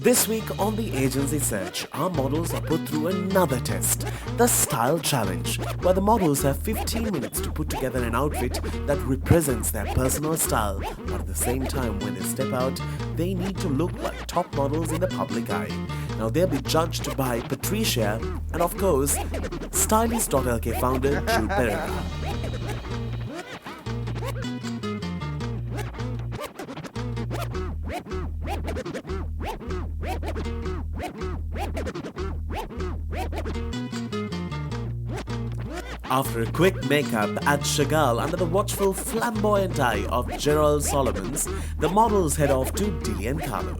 This week on the Agency Search, our models are put through another test, the Style Challenge, where the models have 15 minutes to put together an outfit that represents their personal style, but at the same time when they step out, they need to look like top models in the public eye. Now they'll be judged by Patricia and of course, Stylist.lk founder Jude Perera. After a quick makeup at Chagall under the watchful flamboyant eye of Gerald Solomons, the models head off to Dilly Carlo.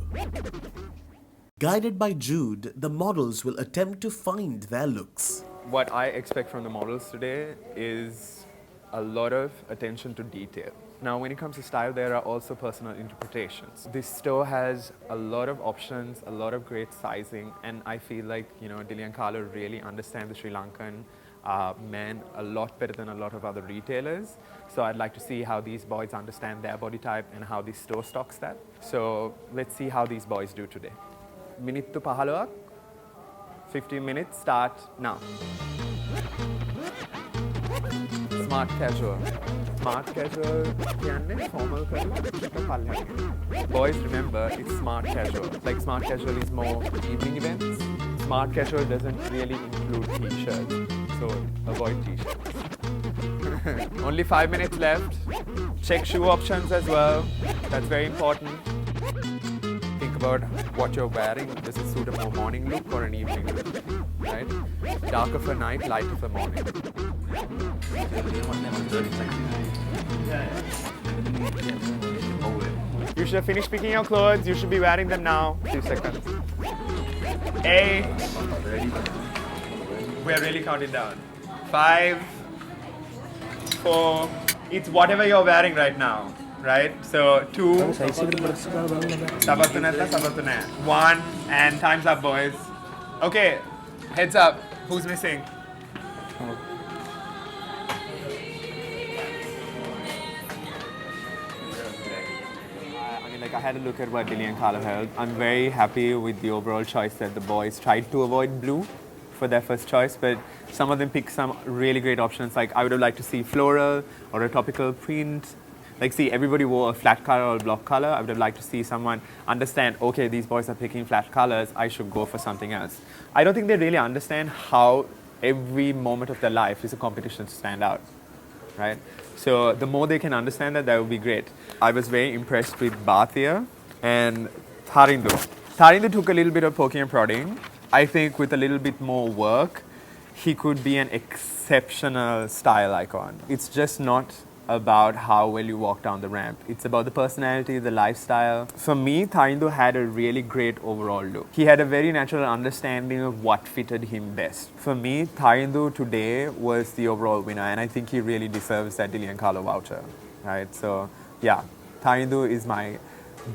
Guided by Jude, the models will attempt to find their looks. What I expect from the models today is a lot of attention to detail. Now, when it comes to style, there are also personal interpretations. This store has a lot of options, a lot of great sizing, and I feel like, Dilly Carlo really understand the Sri Lankan men a lot better than a lot of other retailers. So I'd like to see how these boys understand their body type and how this store stocks that. So let's see how these boys do today. Minittu 15, 15 minutes, start now. Smart casual. Smart casual කියන්නේ formal කරලා. Boys, remember, it's smart casual. Like smart casual is more evening events. Smart casual doesn't really include t-shirts, so avoid t-shirts. Only 5 minutes left. Check shoe options as well. That's very important. Think about what you're wearing. Does it suit a more morning look or an evening look? Right? Darker for night, lighter for morning. You should have finished picking your clothes. You should be wearing them now. 2 seconds. 8. We're really counting down. 5, 4. It's whatever you're wearing right now, right? So 2. 1, and time's up, boys. Okay, heads up. Who's missing? I had a look at what Dilly Carlo held. I'm very happy with the overall choice that the boys tried to avoid blue for their first choice, but some of them picked some really great options. Like I would have liked to see floral or a topical print. Like see, everybody wore a flat color or a block color. I would have liked to see someone understand, okay, these boys are picking flat colors, I should go for something else. I don't think they really understand how every moment of their life is a competition to stand out, right? So the more they can understand that, that would be great. I was very impressed with Bhatia and Tharindu. Tharindu took a little bit of poking and prodding. I think with a little bit more work, he could be an exceptional style icon. It's just not about how well you walk down the ramp. It's about the personality, the lifestyle. For me, Tharindu had a really great overall look. He had a very natural understanding of what fitted him best. For me, Tharindu today was the overall winner, and I think he really deserves that Dilly Carlo voucher, right? So, yeah, Tharindu is my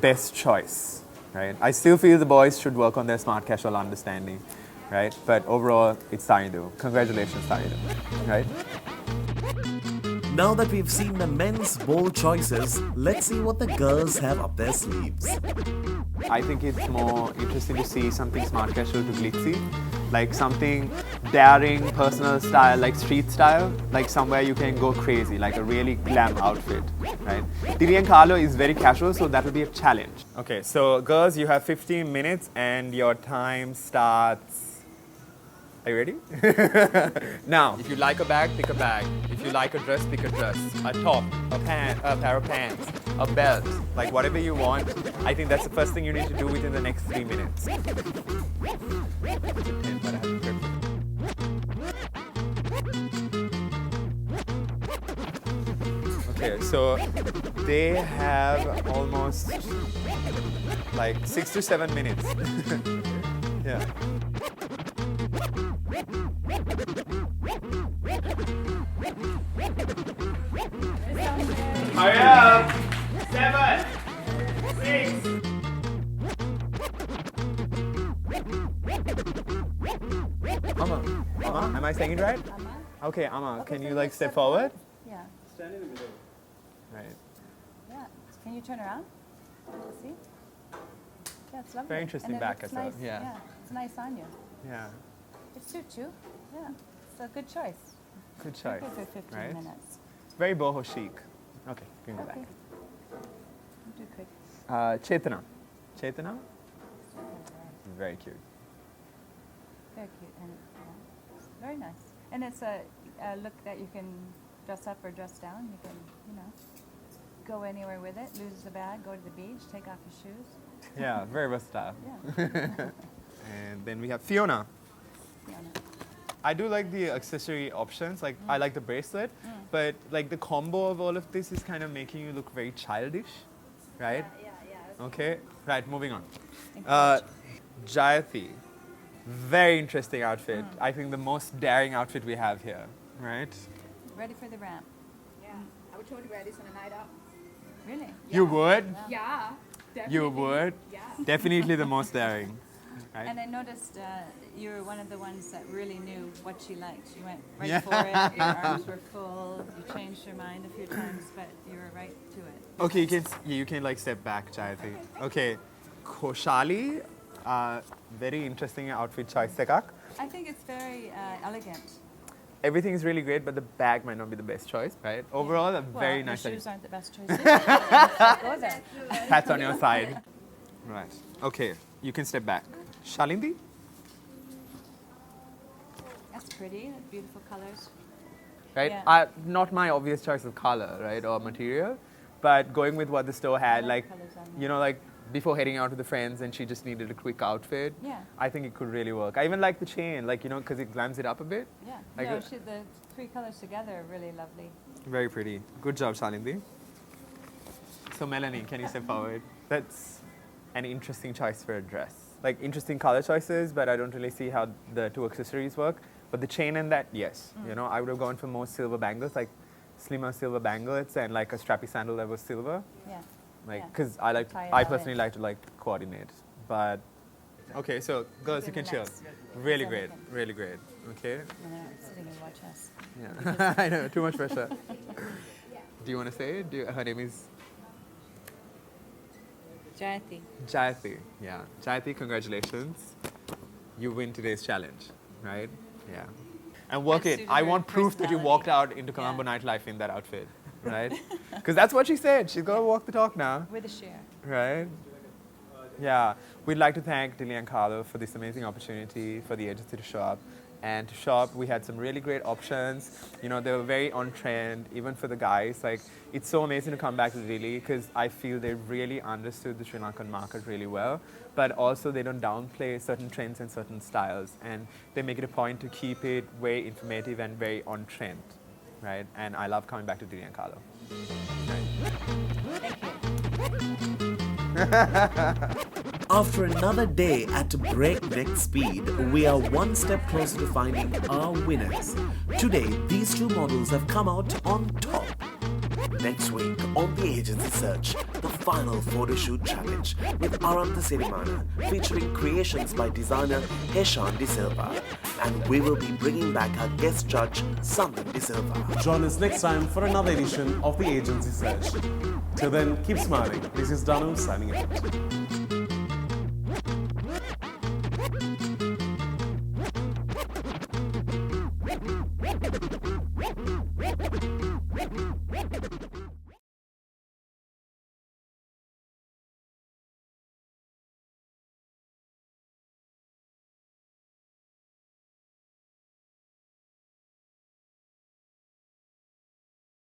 best choice, right? I still feel the boys should work on their smart casual understanding, right? But overall, it's Tharindu. Congratulations, Tharindu, right? Now that we've seen the men's bold choices, let's see what the girls have up their sleeves. I think it's more interesting to see something smart casual to glitzy, like something daring, personal style, like street style, like somewhere you can go crazy, like a really glam outfit, right? Dilly Carlo is very casual, so that will be a challenge. Okay, so girls, you have 15 minutes and your time starts. Are you ready? Now, if you like a bag, pick a bag. If you like a dress, pick a dress. A top, a pair of pants, a belt, like whatever you want. I think that's the first thing you need to do within the next 3 minutes. Okay, so they have almost like 6 to 7 minutes. Yeah. Hurry up! 7, 6. Amma, am I saying it right? Amma. Okay, Amma, Okay, can so you like let's step forward? Yeah. Stand in the middle. Right. Yeah. Can you turn around? Let's see. Yeah, it's lovely. Very interesting and it back looks as well. nice. Yeah. It's nice on you. Yeah. It suits you. Yeah, it's a good choice. Good choice. Good for 15 right? minutes. Very boho chic. Okay, bring it Okay. back. Do quick. Chetana. Chetana? Very cute. Very cute and it's very nice. And it's a look that you can dress up or dress down. You can, go anywhere with it. Lose the bag, go to the beach, take off your shoes. Yeah, very versatile. Yeah. And then we have Fiona. Fiona. I do like the accessory options. Like I like the bracelet, but like the combo of all of this is kind of making you look very childish, right? Yeah. Okay. Right. Moving on. Encourage. Jayati. Very interesting outfit. I think the most daring outfit we have here, right? Ready for the ramp. Yeah, I would totally wear this on a night out. Really? You would? Yeah, definitely. You would? Yeah. Definitely the most daring. Right? And I noticed you were one of the ones that really knew what she liked. You went right Yeah. for it. Your arms were full. You changed your mind a few times, but you were right to it. Okay, you can like step back, Jayati. Okay, Koshali, very interesting outfit choice. Sekak. I think it's very elegant. Everything is really great, but the bag might not be the best choice, right? Overall, a very Well, nice. the shoes aren't the best choice. Go there. Pat's on your side. Right. Okay, you can step back. Shalindi? That's pretty. Beautiful colors. Right? Yeah. Not my obvious choice of color, right, or material, but going with what the store had, like like, colours on you know, like before heading out with the friends and she just needed a quick outfit. Yeah. I think it could really work. I even like the chain, like, because it glams it up a bit. Yeah. Like No, a- the three colors together are really lovely. Very pretty. Good job, Shalindi. So, Melanie, can you step forward? That's an interesting choice for a dress. Like, interesting color choices, but I don't really see how the two accessories work. But the chain and that, yes. I would have gone for more silver bangles, like slimmer silver banglets and like a strappy sandal that was silver. Yeah. Like, Yeah. because Tie it I all personally in. like to coordinate. But, okay, so girls, you can chill. Relax. Really It's great, elegant. really great. Okay? And they're sitting and watch us. Yeah. I know, too much pressure. Do you want to say it? Her name is Jayati. Jayati. Yeah. Jayati, congratulations. You win today's challenge, right? Yeah. And work That it. suited I her want proof that you personality. walked out into Colombo nightlife in that outfit, right? Because that's what she said. She's got to walk the talk now, With a share. right? Yeah. We'd like to thank Dilly Carlo for this amazing opportunity for the agency to shop. And to shop, we had some really great options. They were very on trend, even for the guys. Like, it's so amazing to come back to Dilly because I feel they really understood the Sri Lankan market really well. But also, they don't downplay certain trends and certain styles. And they make it a point to keep it very informative and very on trend, right? And I love coming back to Dilly Carlo. Thank you. After another day at breakneck speed, we are one step closer to finding our winners. Today, these two models have come out on top. Next week on The Agency Search, the final photo shoot challenge with Arantha Sirimana, featuring creations by designer Heshan De Silva. And we will be bringing back our guest judge, Sandan De Silva. Join us next time for another edition of The Agency Search. Till then, keep smiling. This is Danu signing out.